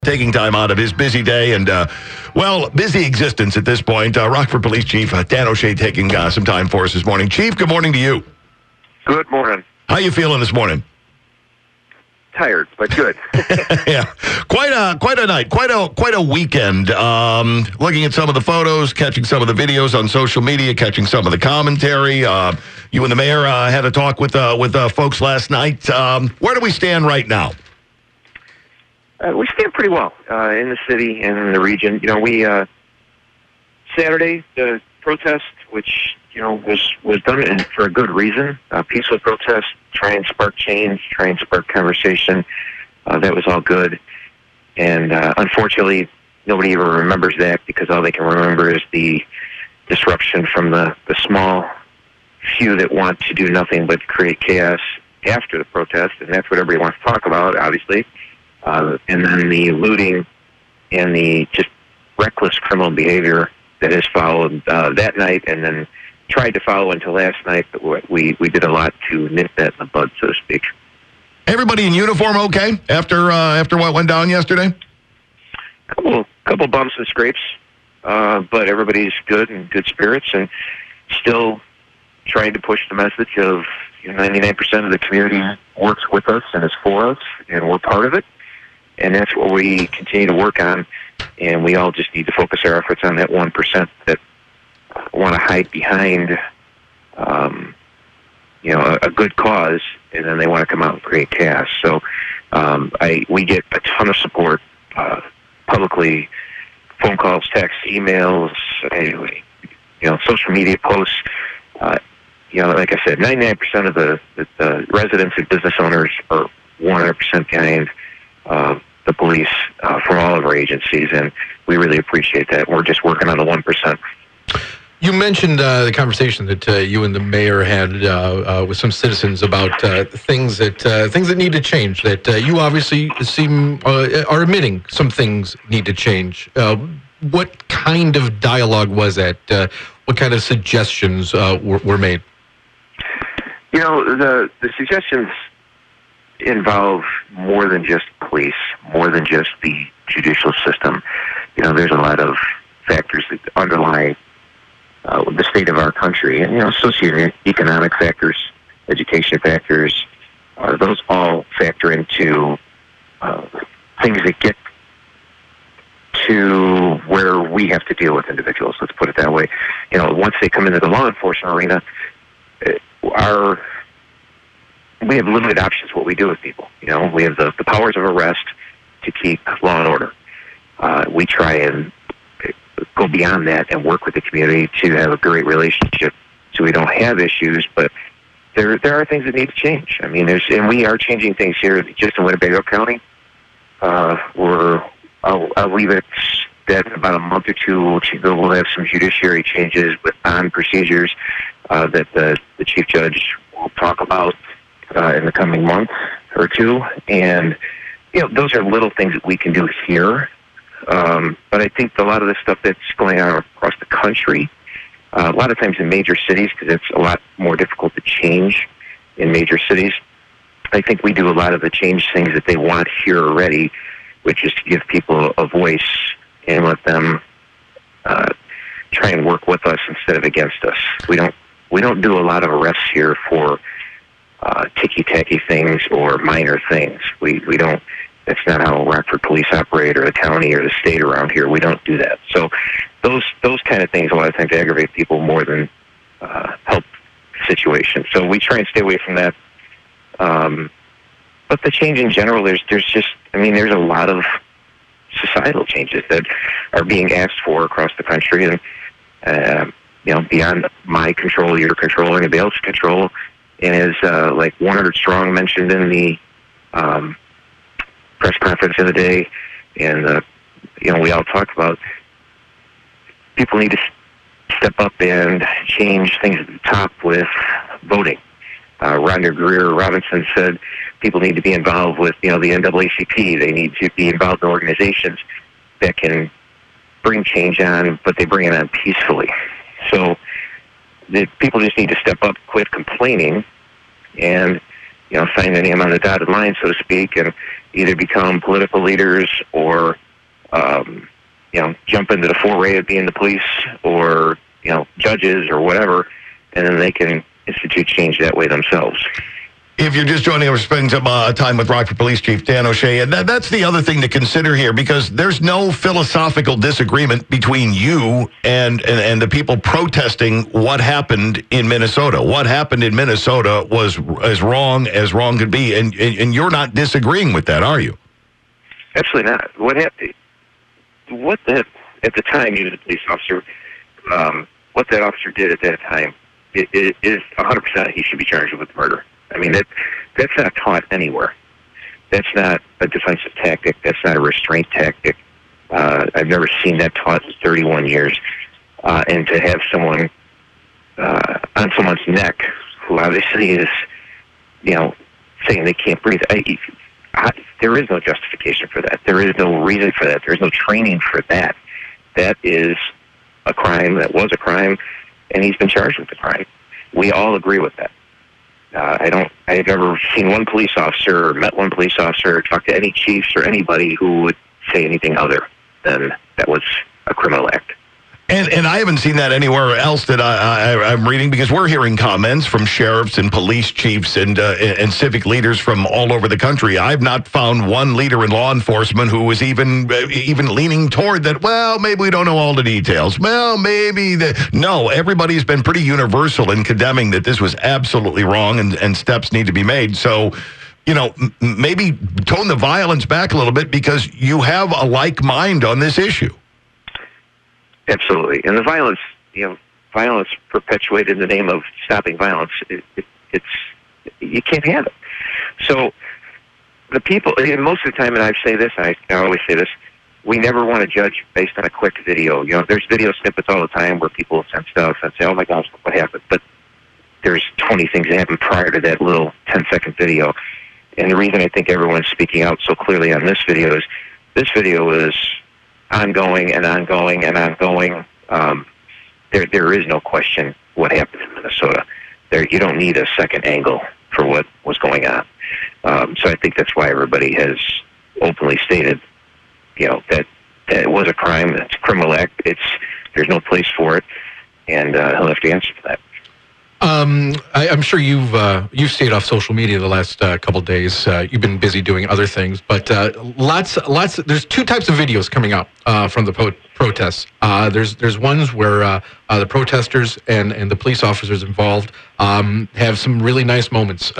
Taking time out of his busy day and, busy existence at this point. Rockford Police Chief Dan O'Shea taking some time for us this morning. Chief, good morning to you. Good morning. How you feeling this morning? Tired, but good. Yeah, quite a night, quite a weekend. Looking at some of the photos, catching some of the videos on social media, catching some of the commentary. You and the mayor had a talk with folks last night. Where do we stand right now? We stand pretty well in the city and in the region. We Saturday the protest, which was done for a good reason, peaceful protest, try and spark change, try and spark conversation. That was all good, and unfortunately, nobody even remembers that because all they can remember is the disruption from the small few that want to do nothing but create chaos after the protest, and that's what everybody wants to talk about, obviously. And then the looting and the just reckless criminal behavior that has followed that night, and then tried to follow until last night. But we did a lot to nip that in the bud, so to speak. Everybody in uniform okay after what went down yesterday? Couple bumps and scrapes, but everybody's good and good spirits, and still trying to push the message of 99% of the community works with us and is for us, and we're part of it. And that's what we continue to work on, and we all just need to focus our efforts on that 1% that want to hide behind, a good cause, and then they want to come out and create chaos. So we get a ton of support publicly, phone calls, texts, emails, anyway, social media posts. Like I said, 99% of the residents and business owners are 100% behind the police from all of our agencies, and we really appreciate that. We're just working on the 1%. You mentioned the conversation that you and the mayor had with some citizens about things that need to change. That you obviously seem are admitting some things need to change. What kind of dialogue was that? What kind of suggestions were made? The suggestions involve more than just police, more than just the judicial system. There's a lot of factors that underlie the state of our country, and socioeconomic factors, education factors. Those all factor into things that get to where we have to deal with individuals. Let's put it that way. Once they come into the law enforcement arena, we have limited options what we do with people. We have the powers of arrest to keep law and order. We try and go beyond that and work with the community to have a great relationship so we don't have issues, but there are things that need to change. And we are changing things here just in Winnebago County. I'll leave it that in about a month or two we'll have some judiciary changes on procedures that the chief judge will talk about in the coming month or two, and those are little things that we can do here. But I think a lot of the stuff that's going on across the country, a lot of times in major cities, because it's a lot more difficult to change in major cities, I think we do a lot of the change things that they want here already, which is to give people a voice and let them try and work with us instead of against us. We don't do a lot of arrests here for ticky-tacky things or minor things. We don't. That's not how Rockford Police operate, or the county or the state around here. We don't do that. So those kind of things a lot of times aggravate people more than help the situation. So we try and stay away from that. But the change in general, there's a lot of societal changes that are being asked for across the country, and beyond my control, your control, anybody else's control. And as like 100 Strong mentioned in the press conference the other day, and we all talked about, people need to step up and change things at the top with voting. Rhonda Greer Robinson said people need to be involved with the NAACP. They need to be involved in organizations that can bring change on, but they bring it on peacefully. So people just need to step up, quit complaining, and sign their name on the dotted line, so to speak, and either become political leaders or, jump into the foray of being the police or, judges or whatever, and then they can institute change that way themselves. If you're just joining us, we're spending some time with Rockford Police Chief Dan O'Shea, and that's the other thing to consider here, because there's no philosophical disagreement between you and the people protesting what happened in Minnesota. What happened in Minnesota was as wrong could be, and you're not disagreeing with that, are you? Absolutely not. At the time, he was a police officer. What that officer did at that time is 100% he should be charged with murder. I mean, that's not taught anywhere. That's not a defensive tactic. That's not a restraint tactic. I've never seen that taught in 31 years. And to have someone on someone's neck who obviously is, saying they can't breathe, there is no justification for that. There is no reason for that. There is no training for that. That is a crime. That was a crime, and he's been charged with the crime. We all agree with that. I've never seen one police officer or met one police officer or talked to any chiefs or anybody who would say anything other than that was a criminal act. And I haven't seen that anywhere else that I'm reading, because we're hearing comments from sheriffs and police chiefs and civic leaders from all over the country. I've not found one leader in law enforcement who was even leaning toward that, well, maybe we don't know all the details. Well, maybe no, everybody's been pretty universal in condemning that this was absolutely wrong and steps need to be made. So, maybe tone the violence back a little bit, because you have a like mind on this issue. Absolutely. And the violence, violence perpetuated in the name of stopping violence, it's you can't have it. So the people, and most of the time, and I say this, I always say this, we never want to judge based on a quick video. There's video snippets all the time where people send stuff and say, oh my gosh, what happened? But there's 20 things that happened prior to that little 10-second video. And the reason I think everyone's speaking out so clearly on this video is this video is ongoing and ongoing and ongoing. There is no question what happened in Minnesota. You don't need a second angle for what was going on. So I think that's why everybody has openly stated, that it was a crime. It's a criminal act. There's no place for it, and he'll have to answer for that. I'm sure you've stayed off social media the last couple of days. You've been busy doing other things, but lots. There's two types of videos coming out from the protests. There's ones where the protesters and the police officers involved have some really nice moments.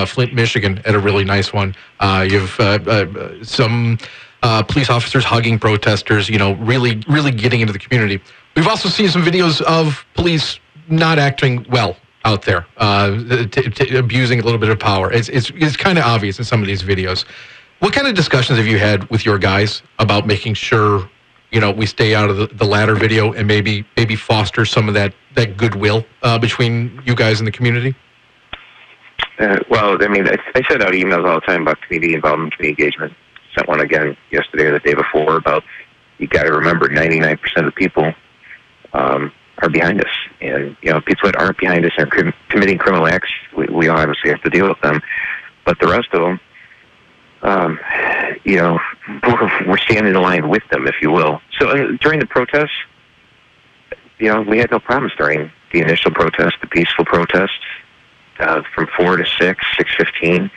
Flint, Michigan, had a really nice one. You've some police officers hugging protesters. Really getting into the community. We've also seen some videos of police not acting well out there, abusing a little bit of power. It's kind of obvious in some of these videos. What kind of discussions have you had with your guys about making sure, we stay out of the latter video and maybe foster some of that goodwill between you guys and the community? Well, I mean, I send out emails all the time about community involvement, community engagement. Sent one again yesterday or the day before about, you got to remember 99% of the people are behind us. And, people that aren't behind us are committing criminal acts. We obviously have to deal with them. But the rest of them, we're standing in line with them, if you will. So during the protests, we had no problems during the initial protest, the peaceful protests, from 4 to 6, 6:15.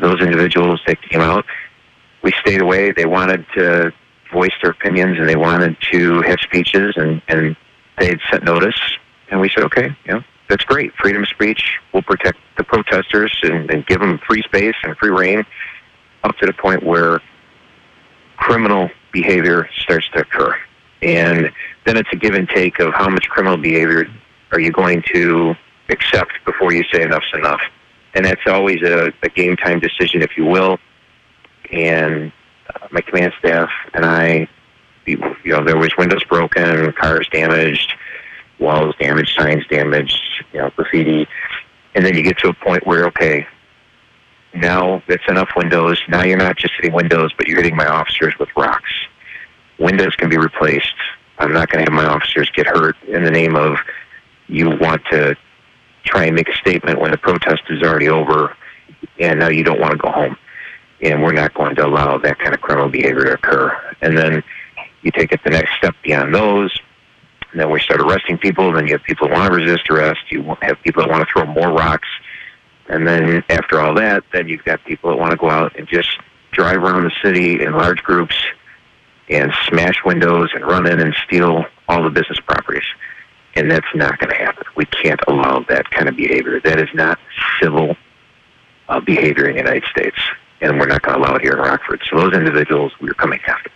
Those individuals that came out, we stayed away. They wanted to voice their opinions and they wanted to have speeches, and they had sent notice, and we said, okay, that's great. Freedom of speech. We'll protect the protesters and give them free space and free reign up to the point where criminal behavior starts to occur. And then it's a give and take of how much criminal behavior are you going to accept before you say enough's enough. And that's always a game time decision, if you will. And my command staff and I, there was windows broken, cars damaged, walls damaged, signs damaged, graffiti. And then you get to a point where, okay, now that's enough windows. Now you're not just hitting windows, but you're hitting my officers with rocks. Windows can be replaced. I'm not going to have my officers get hurt in the name of you want to try and make a statement when the protest is already over and now you don't want to go home. And we're not going to allow that kind of criminal behavior to occur. And then you take it the next step beyond those, and then we start arresting people. Then you have people who want to resist arrest. You have people that want to throw more rocks. And then after all that, then you've got people that want to go out and just drive around the city in large groups and smash windows and run in and steal all the business properties. And that's not going to happen. We can't allow that kind of behavior. That is not civil behavior in the United States. And we're not going to allow it here in Rockford. So those individuals, we're coming after.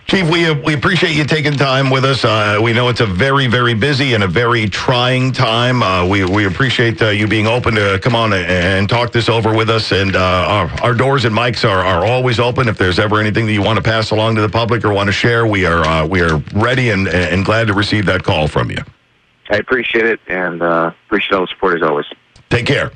Chief, we appreciate you taking time with us. We know it's a very, very busy and a very trying time. We appreciate you being open to come on and talk this over with us. And our doors and mics are always open. If there's ever anything that you want to pass along to the public or want to share, we are ready and glad to receive that call from you. I appreciate it, and appreciate all the support as always. Take care.